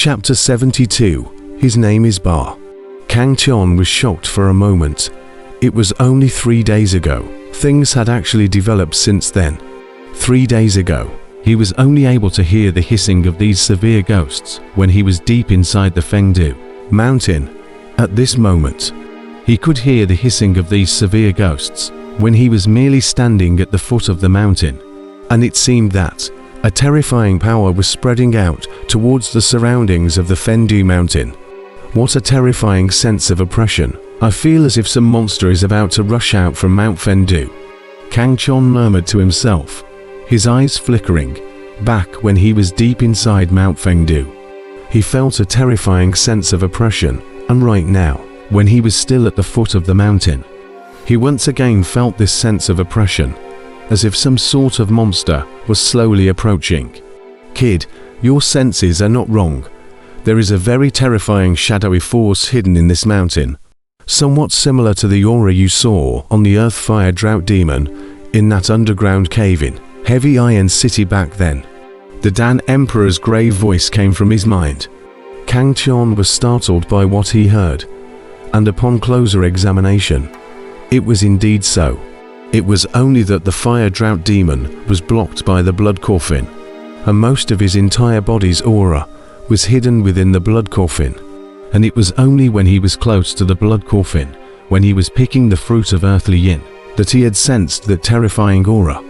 Chapter 72. His name is Ba. Kang Tian was shocked for a moment. It was only 3 days ago. Things had actually developed since then. 3 days ago, he was only able to hear the hissing of these severe ghosts when he was deep inside the Fengdu mountain. At this moment, he could hear the hissing of these severe ghosts when he was merely standing at the foot of the mountain. And it seemed that a terrifying power was spreading out towards the surroundings of the Fengdu mountain. What a terrifying sense of oppression. I feel as if some monster is about to rush out from Mount Fengdu. Kang Tian murmured to himself, his eyes flickering, back when he was deep inside Mount Fengdu. He felt a terrifying sense of oppression, and right now, when he was still at the foot of the mountain, he once again felt this sense of oppression, as if some sort of monster was slowly approaching. Kid, your senses are not wrong. There is a very terrifying shadowy force hidden in this mountain, somewhat similar to the aura you saw on the Earth Fire Drought Demon in that underground cave-in Heavy Iron City back then. The Dan Emperor's grave voice came from his mind. Kang Tian was startled by what he heard, and upon closer examination, it was indeed so. It was only that the Fire Drought Demon was blocked by the blood coffin, and most of his entire body's aura was hidden within the blood coffin. And it was only when he was close to the blood coffin, when he was picking the fruit of earthly yin, that he had sensed that terrifying aura.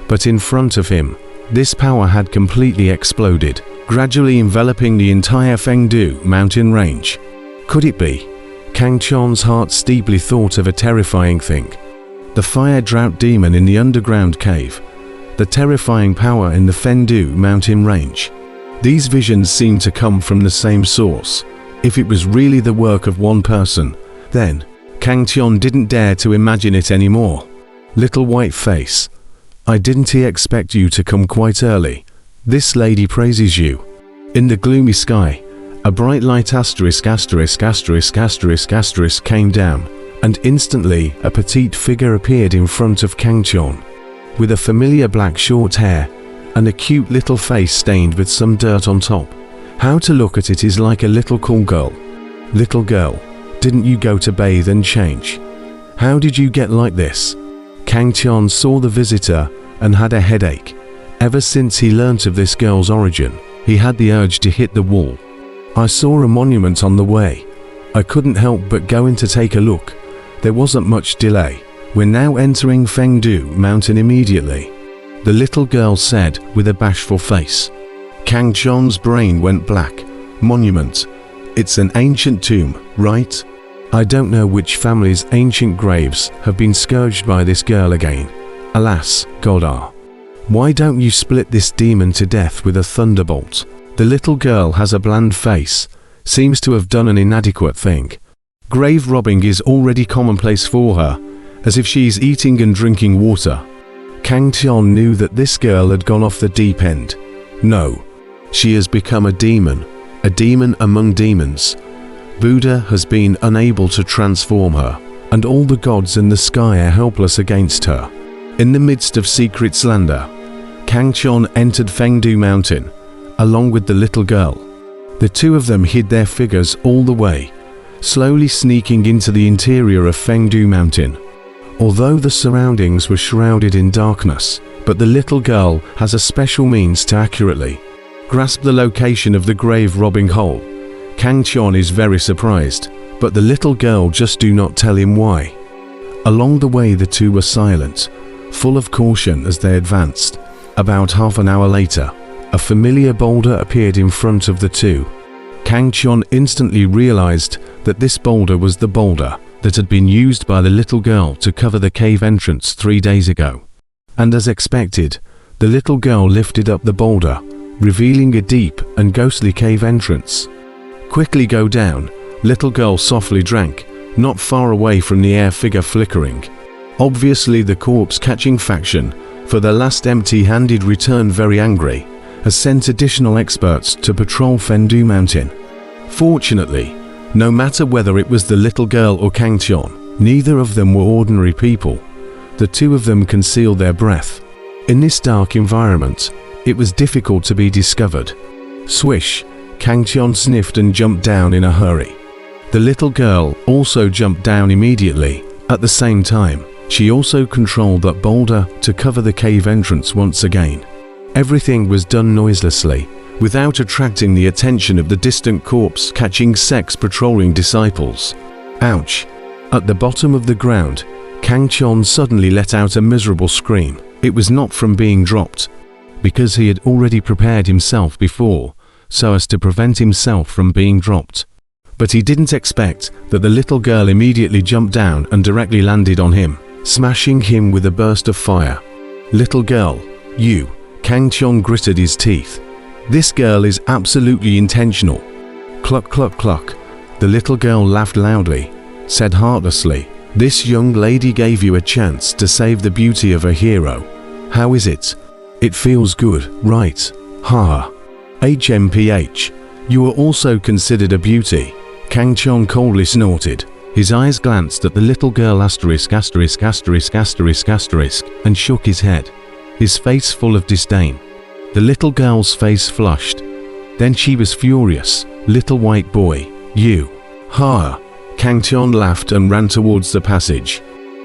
But in front of him, this power had completely exploded, gradually enveloping the entire Fengdu mountain range. Could it be? Kang Tian's heart steeply thought of a terrifying thing. The Fire Drought Demon in the underground cave, the terrifying power in the Fengdu mountain range. These visions seemed to come from the same source. If it was really the work of one person, then Kang Tian didn't dare to imagine it anymore. Little white face. I didn't expect you to come quite early. This lady praises you. In the gloomy sky, a bright light asterisk asterisk asterisk asterisk asterisk came down, and instantly a petite figure appeared in front of Kang Tian, with a familiar black short hair, and a cute little face stained with some dirt on top. How to look at it is like a little cool girl. Little girl, didn't you go to bathe and change? How did you get like this? Kang Tian saw the visitor and had a headache. Ever since he learnt of this girl's origin, he had the urge to hit the wall. I saw a monument on the way. I couldn't help but go in to take a look. There wasn't much delay. We're now entering Fengdu mountain immediately, the little girl said with a bashful face. Kang Tian's brain went black. Monument. It's an ancient tomb, right? I don't know which family's ancient graves have been scourged by this girl again. Alas, Godar. Why don't you split this demon to death with a thunderbolt? The little girl has a bland face, seems to have done an inadequate thing. Grave robbing is already commonplace for her, as if she is eating and drinking water. Kang Tian knew that this girl had gone off the deep end. No, she has become a demon among demons. Buddha has been unable to transform her, and all the gods in the sky are helpless against her. In the midst of secret slander, Kang Tian entered Fengdu mountain, along with the little girl. The two of them hid their figures all the way, slowly sneaking into the interior of Fengdu mountain. Although the surroundings were shrouded in darkness, but the little girl has a special means to accurately grasp the location of the grave robbing hole. Kang Tian is very surprised, but the little girl just do not tell him why. Along the way the two were silent, full of caution as they advanced. About half an hour later, a familiar boulder appeared in front of the two. Kang Tian instantly realized that this boulder was the boulder that had been used by the little girl to cover the cave entrance 3 days ago. And as expected, the little girl lifted up the boulder, revealing a deep and ghostly cave entrance. Quickly go down, little girl softly drank, not far away from the air figure flickering. Obviously the corpse-catching faction, for the last empty-handed return very angry, has sent additional experts to patrol Fengdu mountain. Fortunately, no matter whether it was the little girl or Kang Tian, neither of them were ordinary people. The two of them concealed their breath. In this dark environment, it was difficult to be discovered. Swish, Kang Tian sniffed and jumped down in a hurry. The little girl also jumped down immediately. At the same time, she also controlled that boulder to cover the cave entrance once again. Everything was done noiselessly, without attracting the attention of the distant corpse-catching sex patrolling disciples. Ouch! At the bottom of the ground, Kang Tian suddenly let out a miserable scream. It was not from being dropped, because he had already prepared himself before, so as to prevent himself from being dropped. But he didn't expect that the little girl immediately jumped down and directly landed on him, smashing him with a burst of fire. "Little girl, you," Kang Tian gritted his teeth. "This girl is absolutely intentional." "Cluck, cluck, cluck." The little girl laughed loudly, said heartlessly, "This young lady gave you a chance to save the beauty of a hero. How is it? It feels good, right? Ha. HMPH. You are also considered a beauty." Kang Tian coldly snorted. His eyes glanced at the little girl ******** and shook his head, his face full of disdain. The little girl's face flushed. Then she was furious. "Little white boy, you." "Ha." Kang Tian laughed and ran towards the passage.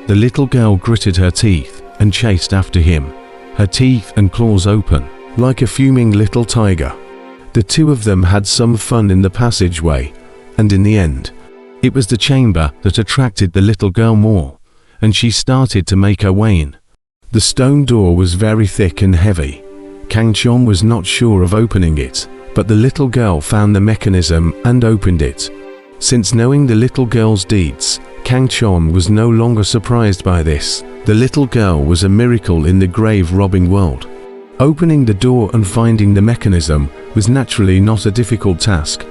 The little girl gritted her teeth and chased after him, her teeth and claws open, like a fuming little tiger. The two of them had some fun in the passageway, and in the end, it was the chamber that attracted the little girl more, and she started to make her way in. The stone door was very thick and heavy. Kang Tian was not sure of opening it, but the little girl found the mechanism and opened it. Since knowing the little girl's deeds, Kang Tian was no longer surprised by this. The little girl was a miracle in the grave-robbing world. Opening the door and finding the mechanism was naturally not a difficult task.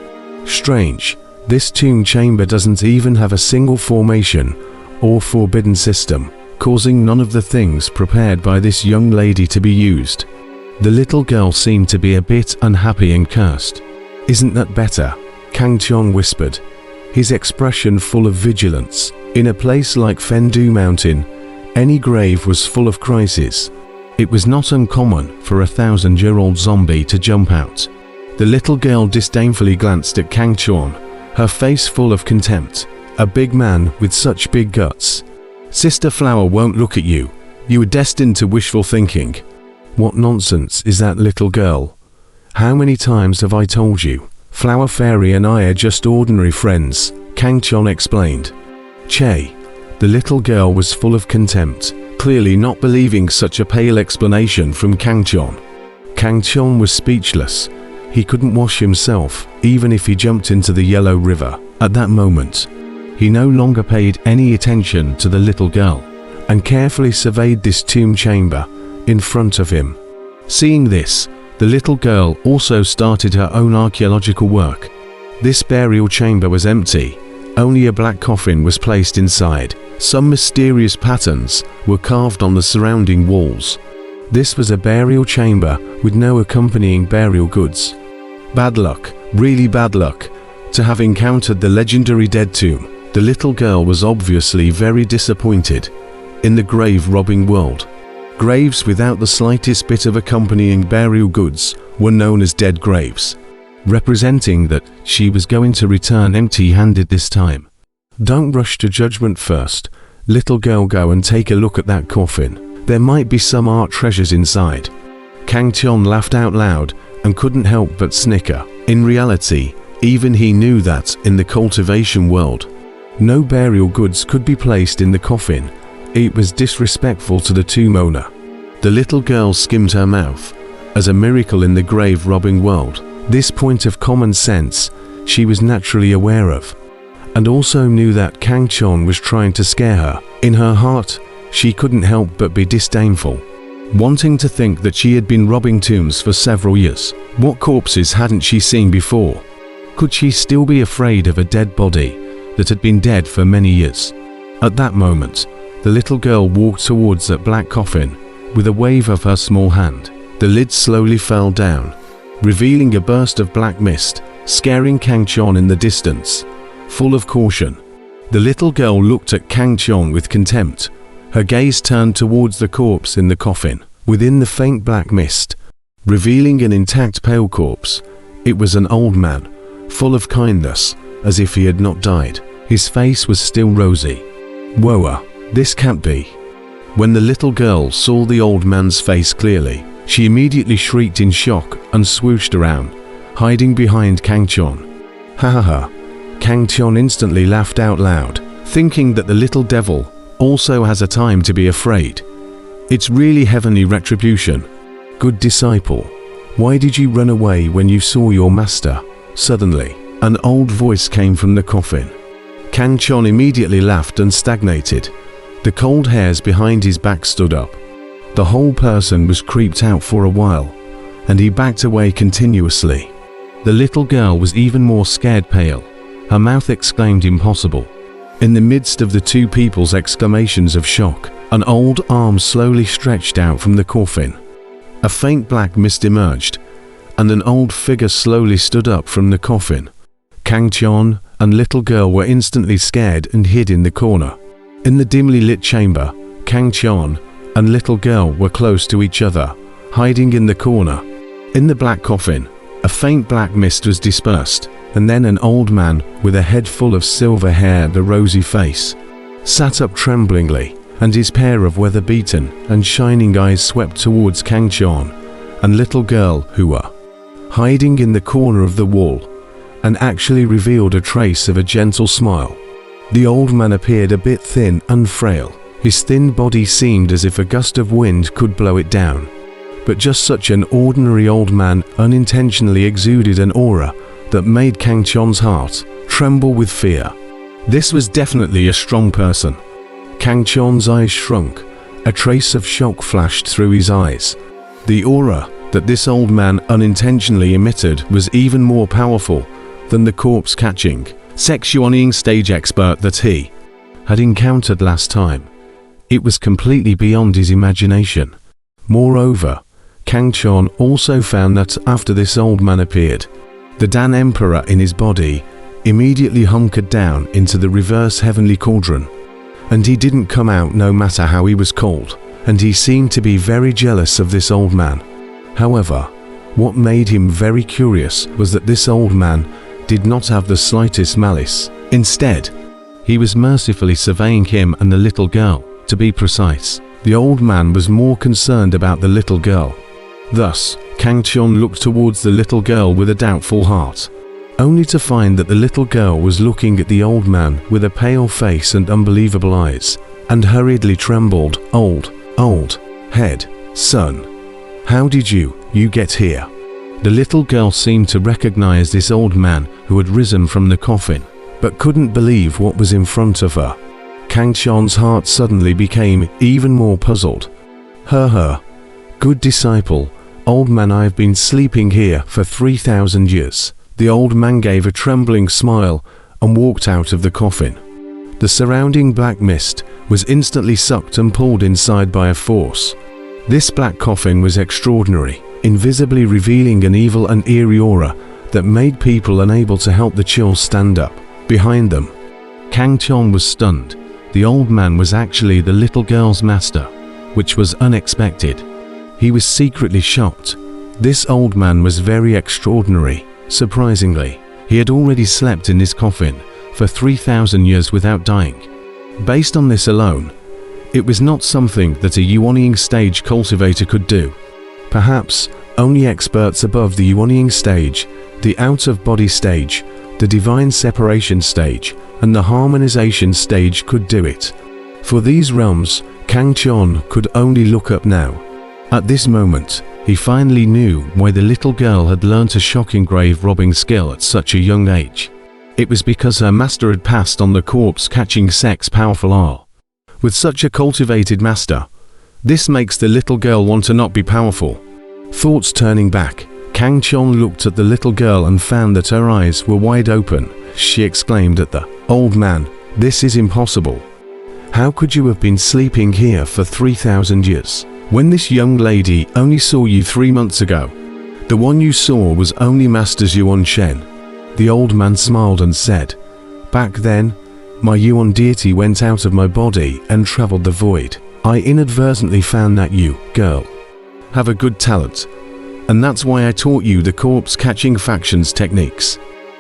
Strange, this tomb chamber doesn't even have a single formation or forbidden system, causing none of the things prepared by this young lady to be used. The little girl seemed to be a bit unhappy and cursed. "Isn't that better?" Kang Tian whispered, his expression full of vigilance. In a place like Fendu Mountain, any grave was full of crises. It was not uncommon for a 1,000-year-old zombie to jump out. The little girl disdainfully glanced at Kang Tian, her face full of contempt. "A big man with such big guts. Sister Flower won't look at you. You were destined to wishful thinking." "What nonsense is that, little girl? How many times have I told you? Flower Fairy and I are just ordinary friends," Kang Tian explained. "Che." The little girl was full of contempt, clearly not believing such a pale explanation from Kang Tian. Kang Tian was speechless. He couldn't wash himself, even if he jumped into the yellow river. At that moment, he no longer paid any attention to the little girl, and carefully surveyed this tomb chamber in front of him. Seeing this, the little girl also started her own archaeological work. This burial chamber was empty. Only a black coffin was placed inside. Some mysterious patterns were carved on the surrounding walls. This was a burial chamber with no accompanying burial goods. Bad luck, really bad luck, to have encountered the legendary dead tomb. The little girl was obviously very disappointed. In the grave-robbing world, graves without the slightest bit of accompanying burial goods were known as dead graves, representing that she was going to return empty-handed this time. "Don't rush to judgment first. Little girl, go and take a look at that coffin. There might be some art treasures inside." Kang Tian laughed out loud and couldn't help but snicker. In reality, even he knew that, in the cultivation world, no burial goods could be placed in the coffin. It was disrespectful to the tomb owner. The little girl skimmed her mouth. As a miracle in the grave-robbing world, this point of common sense she was naturally aware of, and also knew that Kang Tian was trying to scare her. In her heart, she couldn't help but be disdainful, wanting to think that she had been robbing tombs for several years. What corpses hadn't she seen before? Could she still be afraid of a dead body that had been dead for many years? At that moment, the little girl walked towards that black coffin with a wave of her small hand. The lid slowly fell down, revealing a burst of black mist, scaring Kang Tian in the distance. Full of caution, the little girl looked at Kang Tian with contempt. Her gaze turned towards the corpse in the coffin. Within the faint black mist, revealing an intact pale corpse, It was an old man, full of kindness, as if he had not died. His face was still rosy. Whoa, this can't be. When the little girl saw the old man's face clearly, she immediately shrieked in shock and swooshed around, hiding behind Kangchon. Ha ha ha. Kangchon instantly laughed out loud, thinking that the little devil also has a time to be afraid. It's really heavenly retribution. Good disciple, why did you run away when you saw your master? Suddenly, an old voice came from the coffin. Kangchon immediately laughed and stagnated. The cold hairs behind his back stood up. The whole person was creeped out for a while, and he backed away continuously. The little girl was even more scared pale. Her mouth exclaimed impossible. In the midst of the two people's exclamations of shock, an old arm slowly stretched out from the coffin. A faint black mist emerged, and an old figure slowly stood up from the coffin. Kangchon and little girl were instantly scared and hid in the corner. In the dimly lit chamber, Kangchon and little girl were close to each other, hiding in the corner. In the black coffin, a faint black mist was dispersed, and then an old man with a head full of silver hair and a rosy face sat up tremblingly, and his pair of weather-beaten and shining eyes swept towards Kangchon and little girl, who were hiding in the corner of the wall, and actually revealed a trace of a gentle smile. The old man appeared a bit thin and frail. His thin body seemed as if a gust of wind could blow it down. But just such an ordinary old man unintentionally exuded an aura that made Kangchon's heart tremble with fear. This was definitely a strong person. Kangchon's eyes shrunk. A trace of shock flashed through his eyes. The aura that this old man unintentionally emitted was even more powerful than the corpse-catching, sexuallying stage expert that he had encountered last time. It was completely beyond his imagination. Moreover, Kangchon also found that after this old man appeared, the Dan Emperor in his body immediately hunkered down into the reverse heavenly cauldron, and he didn't come out no matter how he was cold, and he seemed to be very jealous of this old man. However, what made him very curious was that this old man did not have the slightest malice. Instead, he was mercifully surveying him and the little girl. To be precise, the old man was more concerned about the little girl. Thus, Kangchon looked towards the little girl with a doubtful heart, only to find that the little girl was looking at the old man with a pale face and unbelievable eyes, and hurriedly trembled. Old head, son, how did you get here? The little girl seemed to recognize this old man who had risen from the coffin, but couldn't believe what was in front of her. Kangchon's heart suddenly became even more puzzled. Good disciple, old man, I've been sleeping here for 3,000 years. The old man gave a trembling smile and walked out of the coffin. The surrounding black mist was instantly sucked and pulled inside by a force. This black coffin was extraordinary, invisibly revealing an evil and eerie aura that made people unable to help the chills stand up behind them. Kangchon was stunned. The old man was actually the little girl's master, which was unexpected. He was secretly shocked. This old man was very extraordinary. Surprisingly, he had already slept in this coffin for 3,000 years without dying. Based on this alone, it was not something that a yuanying stage cultivator could do. Perhaps only experts above the yuanying stage, the out-of-body stage, the divine separation stage, and the harmonization stage could do it. For these realms, Kangchon could only look up now. At this moment, he finally knew why the little girl had learnt a shocking grave robbing skill at such a young age. It was because her master had passed on the corpse-catching sex powerful art. With such a cultivated master, this makes the little girl want to not be powerful. Thoughts turning back, Kangchon looked at the little girl and found that her eyes were wide open. She exclaimed at the old man, "This is impossible. How could you have been sleeping here for 3,000 years, when this young lady only saw you 3 months ago? The one you saw was only Master Yuan Shen." The old man smiled and said, "Back then, my Yuan deity went out of my body and traveled the void. I inadvertently found that you, girl, have a good talent, And that's why I taught you the corpse catching factions techniques.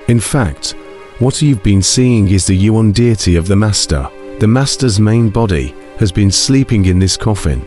In fact, what you've been seeing is the yuan deity of the master. The master's main body has been sleeping in this coffin.